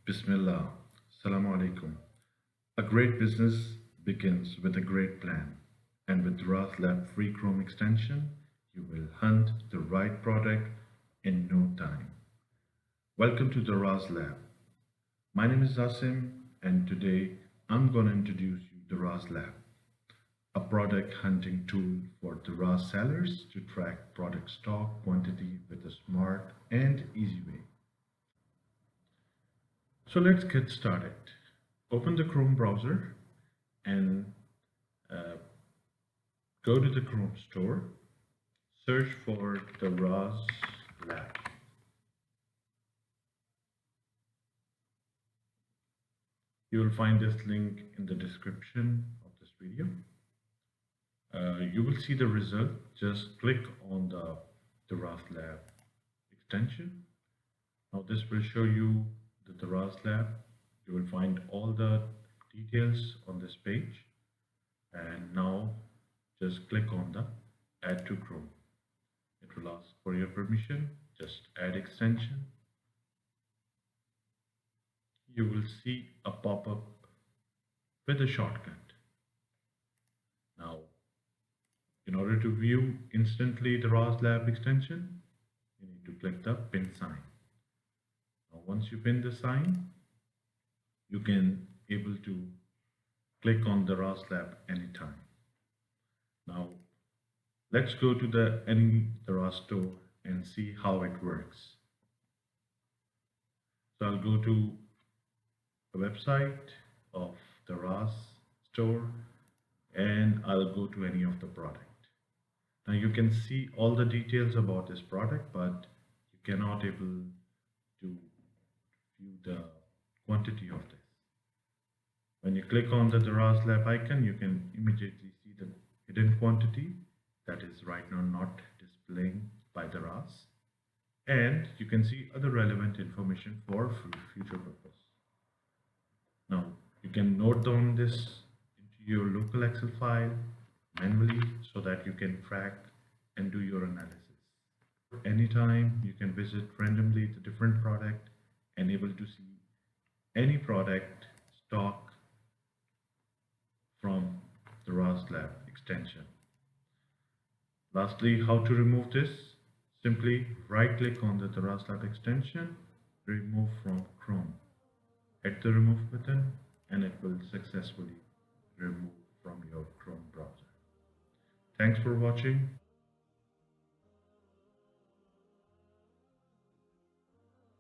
Bismillah. Assalamu alaikum. A great business begins with a great plan. And with DARAZ Lab Free Chrome extension, you will hunt the right product in no time. Welcome to DARAZ Lab. My name is Asim, and today I'm going to introduce you to DARAZ Lab, a product hunting tool for DARAZ sellers to track product stock quantity with a smart and easy way. So let's get started. Open the Chrome browser and go to the Chrome store. Search for DARAZ Lab. You will find this link in the description of this video. You will see the result. Just click on the DARAZ Lab extension. Now this will show you the DARAZ Lab. You will find all the details on this page, and now just click on the add to Chrome. It will ask for your permission. Just add extension. You will see a pop-up with a shortcut. Now, in order to view instantly the DARAZ Lab extension, you need to click the pin sign. Now, once you pin the sign, you can able to click on the DARAZ Lab anytime. Now, let's go to any DARAZ store and see how it works. So I'll go to the website of the DARAZ store and I'll go to any of the product. Now you can see all the details about this product, but you cannot able to view the quantity of this. When you click on the DARAZ Lab icon, you can immediately see the hidden quantity that is right now not displaying by DARAZ, and you can see other relevant information for future purpose. Now you can note down this into your local Excel file manually so that you can track and do your analysis. Anytime you can visit randomly the different product and able to see any product stock from the DARAZ Lab extension. Lastly, how to remove this? Simply right click on the DARAZ Lab extension, remove from Chrome. Hit the remove button and it will successfully remove from your Chrome browser. Thanks for watching.